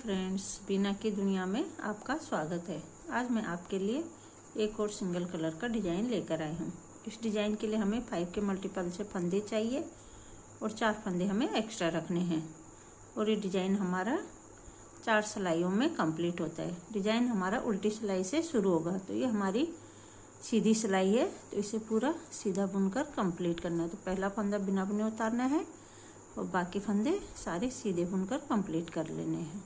Friends, बीना की दुनिया में आपका स्वागत है। आज मैं आपके लिए एक और सिंगल कलर का डिज़ाइन लेकर आई हूँ। इस डिज़ाइन के लिए हमें 5 के मल्टीपल से फंदे चाहिए और 4 फंदे हमें एक्स्ट्रा रखने हैं। और ये डिज़ाइन हमारा 4 सिलाइयों में कंप्लीट होता है। डिज़ाइन हमारा उल्टी सिलाई से शुरू होगा, तो ये हमारी सीधी सिलाई है, तो इसे पूरा सीधा बुनकर कंप्लीट करना है। तो पहला फंदा बिना बुने उतारना है और बाकी फंदे सारे सीधे बुनकर कंप्लीट कर लेने हैं।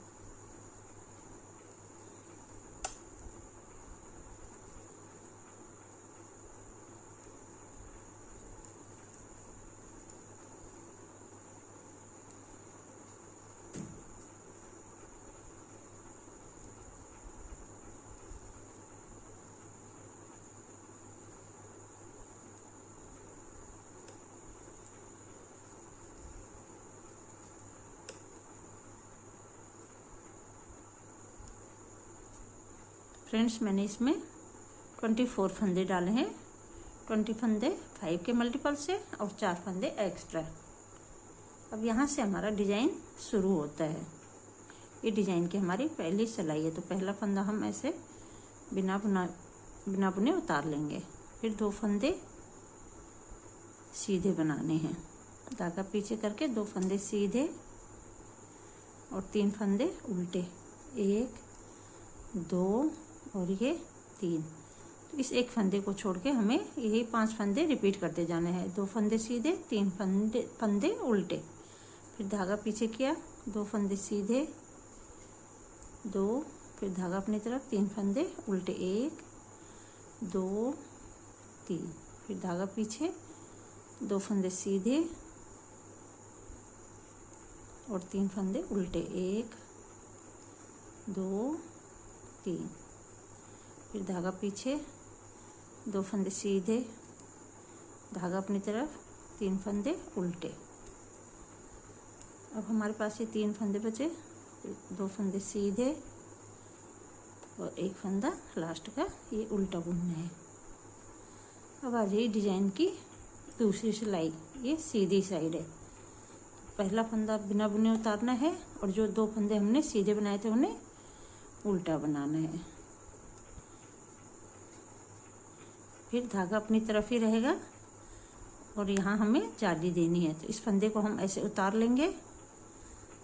फ्रेंड्स, मैंने इसमें 24 फंदे डाले हैं। 20 फंदे 5 के मल्टीपल से और 4 फंदे एक्स्ट्रा। अब यहाँ से हमारा डिज़ाइन शुरू होता है। ये डिज़ाइन की हमारी पहली सिलाई है, तो पहला फंदा हम ऐसे बिना बुने उतार लेंगे। फिर 2 फंदे सीधे बनाने हैं, धागा पीछे करके 2 फंदे सीधे और 3 फंदे उल्टे, 1 2 और ये 3। तो इस एक फंदे को छोड़ के हमें यही 5 फंदे रिपीट करते जाने हैं। 2 फंदे सीधे, 3 फंदे उल्टे, फिर धागा पीछे किया, 2 फंदे सीधे 2, फिर धागा अपनी तरफ, 3 फंदे उल्टे, 1 2 3, फिर धागा पीछे, 2 फंदे सीधे और 3 फंदे उल्टे, 1 2 3, फिर धागा पीछे, 2 फंदे सीधे, धागा अपनी तरफ, 3 फंदे उल्टे। अब हमारे पास ये 3 फंदे बचे, 2 फंदे सीधे और 1 फंदा लास्ट का ये उल्टा बुनना है। अब आ जाइए डिज़ाइन की दूसरी सिलाई। ये सीधी साइड है। पहला फंदा बिना बुने उतारना है और जो 2 फंदे हमने सीधे बनाए थे उन्हें उल्टा बनाना है। फिर धागा अपनी तरफ ही रहेगा और यहाँ हमें जाली देनी है, तो इस फंदे को हम ऐसे उतार लेंगे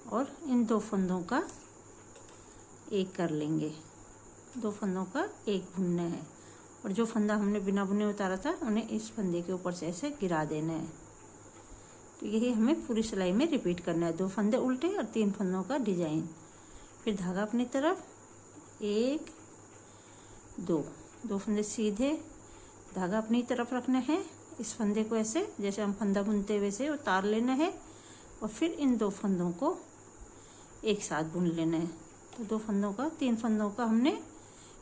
और इन 2 फंदों का एक कर लेंगे। 2 फंदों का एक बुनना है और जो फंदा हमने बिना बुने उतारा था उन्हें इस फंदे के ऊपर से ऐसे गिरा देना है। तो यही हमें पूरी सिलाई में रिपीट करना है। 2 फंदे उल्टे और 3 फंदों का डिजाइन। फिर धागा अपनी तरफ, 1 2 फंदे सीधे, धागा अपनी तरफ रखना है। इस फंदे को ऐसे जैसे हम फंदा बुनते वैसे उतार लेना है और फिर इन 2 फंदों को एक साथ बुन लेना है। तो 2 फंदों का, 3 फंदों का हमने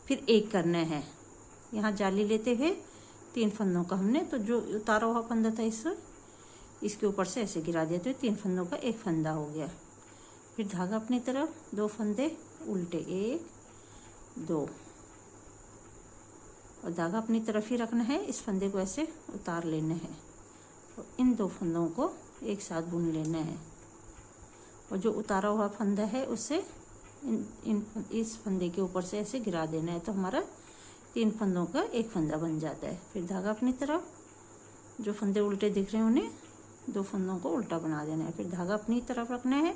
फिर एक करना है। यहाँ जाली लेते हुए 3 फंदों का हमने, तो जो उतारा हुआ फंदा था इसके ऊपर से ऐसे गिरा दिया, तो 3 फंदों का एक फंदा हो गया। फिर धागा अपनी तरफ, 2 फंदे उल्टे, 1 2 और धागा अपनी तरफ ही रखना है। इस फंदे को ऐसे उतार लेना है और इन 2 फंदों को एक साथ बुन लेना है। और जो उतारा हुआ फंदा है उससे इस फंदे के ऊपर से ऐसे गिरा देना है, तो हमारा 3 फंदों का एक फंदा बन जाता है। फिर धागा अपनी तरफ, जो फंदे उल्टे दिख रहे हैं उन्हें 2 फंदों को उल्टा बना देना है। फिर धागा अपनी तरफ रखना है।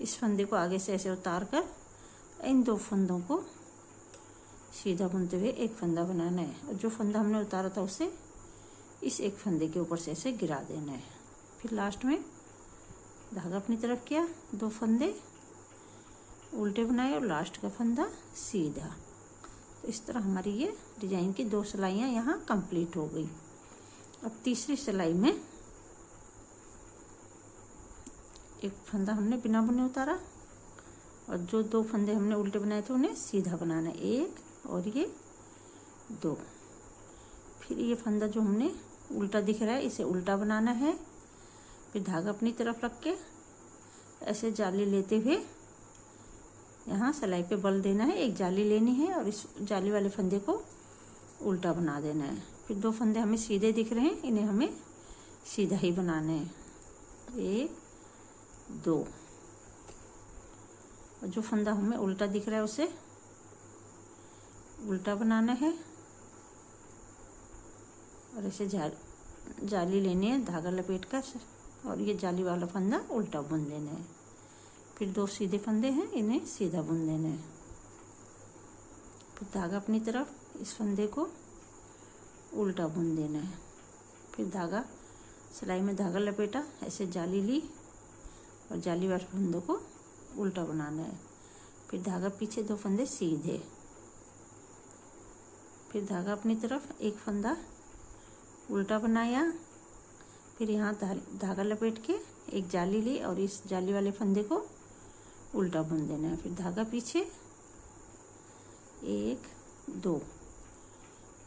इस फंदे को आगे से ऐसे उतार कर इन 2 फंदों को सीधा बुनते हुए एक फंदा बनाना है और जो फंदा हमने उतारा था उसे इस एक फंदे के ऊपर से ऐसे गिरा देना है। फिर लास्ट में धागा अपनी तरफ किया, 2 फंदे उल्टे बनाए और लास्ट का फंदा सीधा। तो इस तरह हमारी ये डिजाइन की 2 सिलाइयाँ यहाँ कंप्लीट हो गई। अब तीसरी सिलाई में एक फंदा हमने बिना बुने उतारा और जो 2 फंदे हमने उल्टे बनाए थे उन्हें सीधा बनाना है, 1 और ये 2। फिर ये फंदा जो हमने उल्टा दिख रहा है इसे उल्टा बनाना है। फिर धागा अपनी तरफ रख के ऐसे जाली लेते हुए यहाँ सिलाई पे बल देना है। एक जाली लेनी है और इस जाली वाले फंदे को उल्टा बना देना है। फिर 2 फंदे हमें सीधे दिख रहे हैं, इन्हें हमें सीधा ही बनाना है, 1 2। और जो फंदा हमें उल्टा दिख रहा है उसे उल्टा बनाना है और ऐसे जाली लेनी है धागा लपेट कर, और ये जाली वाला फंदा उल्टा बुन देना है। फिर 2 सीधे फंदे हैं, इन्हें सीधा बुन देना है। फिर धागा अपनी तरफ, इस फंदे को उल्टा बुन देना है। फिर धागा, सिलाई में धागा लपेटा, ऐसे जाली ली और जाली वाले फंदों को उल्टा बनाना है। फिर धागा पीछे, 2 फंदे सीधे, फिर धागा अपनी तरफ, एक फंदा उल्टा बनाया। फिर यहाँ धागा लपेट के एक जाली ली और इस जाली वाले फंदे को उल्टा बुन देना है। फिर धागा पीछे, 1 2,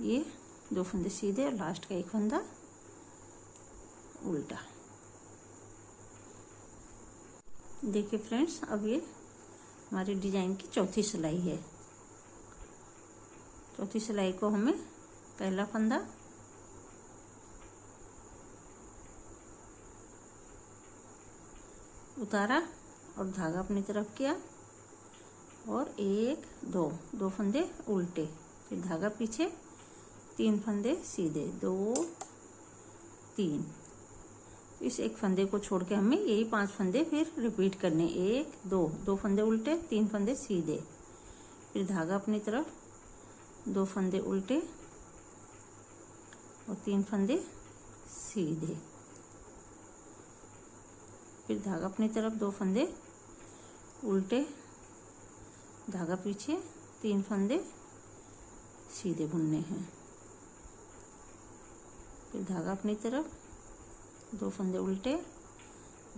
ये 2 फंदे सीधे और लास्ट का एक फंदा उल्टा। देखिए फ्रेंड्स, अब ये हमारी डिजाइन की चौथी सिलाई है। चौथी सिलाई को हमें पहला फंदा, उतारा और धागा अपनी तरफ किया और 1 2 फंदे उल्टे, फिर धागा पीछे, 3 फंदे सीधे, 2 3। इस एक फंदे को छोड़ के हमें यही 5 फंदे फिर रिपीट करने, 1 2 फंदे उल्टे, 3 फंदे सीधे, फिर धागा अपनी तरफ, 2 फंदे उल्टे और 3 फंदे सीधे, फिर धागा अपनी तरफ, 2 फंदे उल्टे, धागा पीछे, 3 फंदे सीधे बुनने हैं। फिर धागा अपनी तरफ, 2 फंदे उल्टे,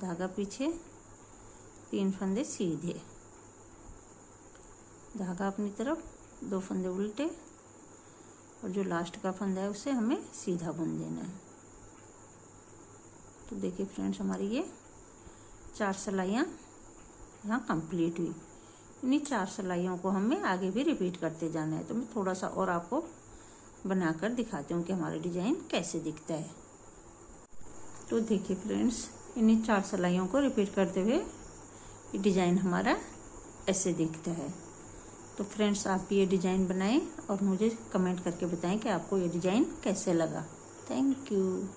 धागा पीछे, 3 फंदे सीधे, धागा अपनी तरफ, 2 फंदे उल्टे और जो लास्ट का फंदा है उसे हमें सीधा बुन देना है। तो देखिए फ्रेंड्स, हमारी ये 4 सिलाइयाँ यहाँ कंप्लीट हुई। इन्हीं 4 सिलाइयों को हमें आगे भी रिपीट करते जाना है। तो मैं थोड़ा सा और आपको बनाकर दिखाती हूँ कि हमारा डिजाइन कैसे दिखता है। तो देखिए फ्रेंड्स, इन्हीं 4 सिलाइयों को रिपीट करते हुए ये डिजाइन हमारा ऐसे दिखता है। तो फ्रेंड्स, आप ये डिजाइन बनाएं और मुझे कमेंट करके बताएं कि आपको ये डिजाइन कैसे लगा। Thank you.